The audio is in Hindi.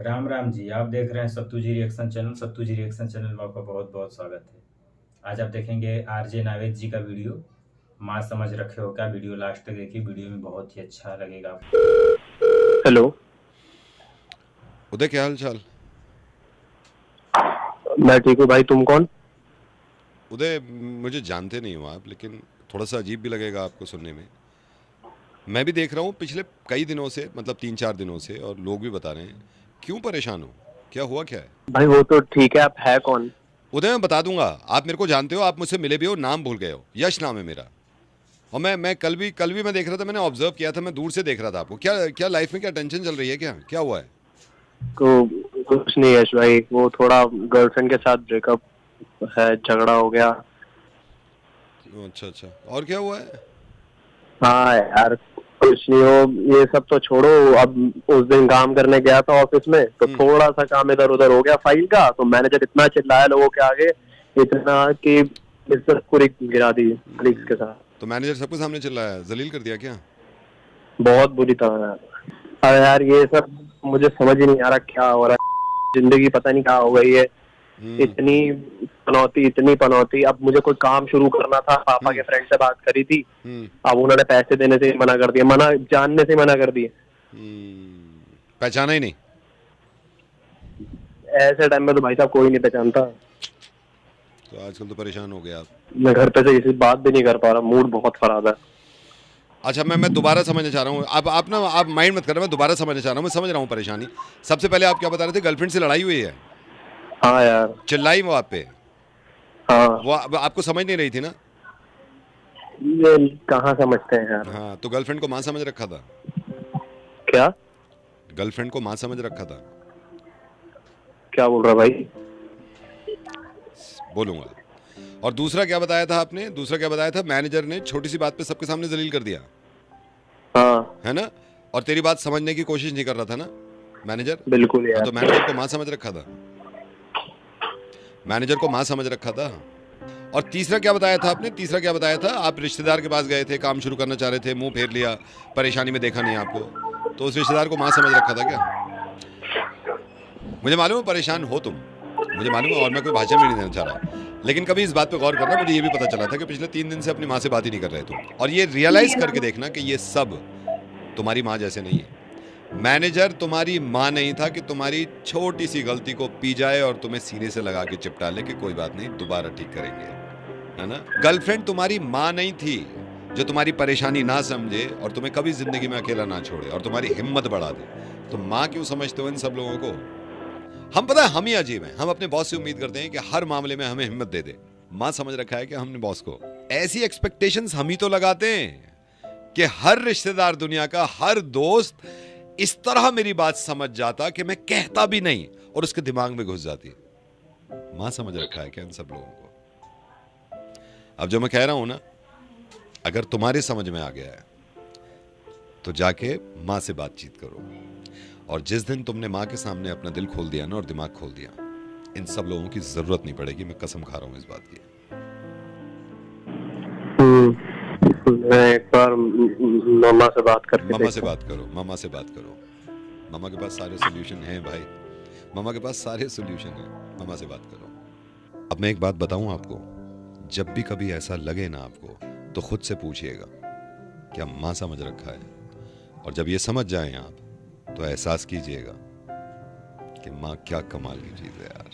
राम राम जी। आप देख रहे हैं सत्तू जी रिएक्शन चैनल। सत्तू जी रिएक्शन चैनल में आपका बहुत बहुत स्वागत है। आज आप देखेंगे आरजे नावेद जी का वीडियो। माँ समझ रखे हो क्या? वीडियो लास्ट तक देखिए, वीडियो में बहुत ही अच्छा लगेगा आपको। हेलो। उदय, क्या हाल चाल? मैं ठीक हूँ भाई, तुम कौन? उदय, मुझे जानते नहीं हो आप, लेकिन थोड़ा सा अजीब भी लगेगा आपको सुनने में। मैं भी देख रहा हूँ पिछले कई दिनों से, मतलब 3-4 दिनों से, और लोग भी बता रहे हैं। क्यों परेशान हो? क्या हुआ, क्या है? भाई वो तो ठीक है, आप है कौन? उदय, मैं बता दूंगा। आप मेरे को जानते हो, आप मुझसे मिले भी हो, नाम भूल गए हो। यश नाम है मेरा। और मैं कल भी मैं देख रहा था, मैंने ऑब्जर्व किया था, मैं दूर से देख रहा था आपको। क्या क्या लाइफ में क्या टेंशन चल रही है? क्या क्या हुआ है? तो कुछ नहीं यश भाई, वो थोड़ा गर्लफ्रेंड के साथ ब्रेकअप है, झगड़ा हो गया। अच्छा अच्छा, और क्या हुआ है? हाँ यार, कुछ नहीं हो, ये सब तो छोड़ो। अब उस दिन काम करने गया था ऑफिस में, तो हम्म। थोड़ा सा काम इधर उधर हो गया फाइल का, तो मैनेजर इतना चिल्लाया लोगों के आगे, इतना कि इज्जत पूरी गिरा दी कलीग्स के साथ। तो मैनेजर सबके सामने चिल्लाया, जलील कर दिया क्या? बहुत बुरी तरह यार। अरे यार, ये सब मुझे समझ ही नहीं आ रहा क्या हो रहा है। जिंदगी पता नहीं क्या हो गई है। हम्म। इतनी पनौती। अब मुझे कोई काम शुरू करना था, पापा के हम्म। फ्रेंड से बात करी थी। हम्म। अब उन्होंने पैसे देने से ही मना कर दिया, मना जानने से मना कर दिए। पहचाना ही नहीं? ऐसे टाइम में तो भाई साहब कोई नहीं पहचानता। तो आजकल तो परेशान हो गए आप। मैं घर पे से किसी बात भी नहीं कर पा रहा, मूड बहुत खराब है। अच्छा, मैं दोबारा समझना चाह रहा हूँ। आप ना, आप माइंड मत करना, मैं दोबारा समझना चाह रहा हूँ। मैं समझ रहा हूँ परेशानी। सबसे पहले आप क्या बता रहे थे? गर्लफ्रेंड से लड़ाई हुई है? हाँ यार। चिल्लाई वो आप पे? हाँ। वो आपको समझ नहीं रही थी ना? ये कहाँ समझते हैं यार। हाँ, तो गर्लफ्रेंड को माँ समझ रखा था? क्या? गर्लफ्रेंड को माँ समझ रखा था? क्या बोल रहा भाई? बोलूंगा। और दूसरा क्या बताया था आपने? दूसरा क्या बताया था? मैनेजर ने छोटी सी बात पे सबके सामने जलील कर दिया, हाँ है ना? और तेरी बात समझने की कोशिश नहीं कर रहा था ना मैनेजर? बिल्कुल हाँ, तो यार। मैनेजर को माँ समझ रखा था। मैनेजर को माँ समझ रखा था। और तीसरा क्या बताया था आपने? तीसरा क्या बताया था? आप रिश्तेदार के पास गए थे, काम शुरू करना चाह रहे थे, मुंह फेर लिया, परेशानी में देखा नहीं आपको, तो उस रिश्तेदार को माँ समझ रखा था क्या? मुझे मालूम है परेशान हो तुम, मुझे मालूम है, और मैं कोई भाषण भी नहीं देना चाह रहा, लेकिन कभी इस बात पे गौर करना। मुझे ये भी पता चला था कि पिछले 3 दिन से अपनी माँ से बात ही नहीं कर रहे तुम, और ये रियलाइज करके देखना कि ये सब तुम्हारी माँ जैसे नहीं है। मैनेजर तुम्हारी माँ नहीं था कि तुम्हारी छोटी सी गलती को पी जाए और तुम्हें सीने से लगा के चिपटा ले कि कोई बात नहीं, दोबारा ठीक करेंगे, है ना? गर्लफ्रेंड तुम्हारी माँ नहीं थी जो तुम्हारी परेशानी ना समझे और तुम्हें कभी जिंदगी में अकेला ना छोड़े और तुम्हारी हिम्मत बढ़ा दे। तुम माँ क्यों समझते हो इन सब लोगों को? हम, पता है, हम ही अजीब हैं। हम अपने बॉस से उम्मीद करते हैं कि हर मामले में हमें हिम्मत दे दे। माँ समझ रखा है कि हमने बॉस को। ऐसी एक्सपेक्टेशंस हम ही तो लगाते हैं कि हर रिश्तेदार, दुनिया का हर दोस्त इस तरह मेरी बात समझ जाता कि मैं कहता भी नहीं और उसके दिमाग में घुस जाती। मां समझ रखा है क्या इन सब लोगों को? अब जो मैं कह रहा हूं ना, अगर तुम्हारे समझ में आ गया है तो जाके मां से बातचीत करो। और जिस दिन तुमने मां के सामने अपना दिल खोल दिया ना और दिमाग खोल दिया, इन सब लोगों की जरूरत नहीं पड़ेगी। मैं कसम खा रहा हूं इस बात की। मैं एक बार मामा से बात करके मामा से देखता हूँ। बात करो, मामा से बात करो। मामा के पास सारे सोल्यूशन हैं भाई। मामा के पास सारे सोल्यूशन हैं। मामा से बात करो। अब मैं एक बात बताऊं आपको, जब भी कभी ऐसा लगे ना आपको, तो खुद से पूछिएगा क्या माँ समझ रखा है? और जब ये समझ जाएं आप, तो एहसास कीजिएगा कि माँ क्या कमाल की चीज़ है यार।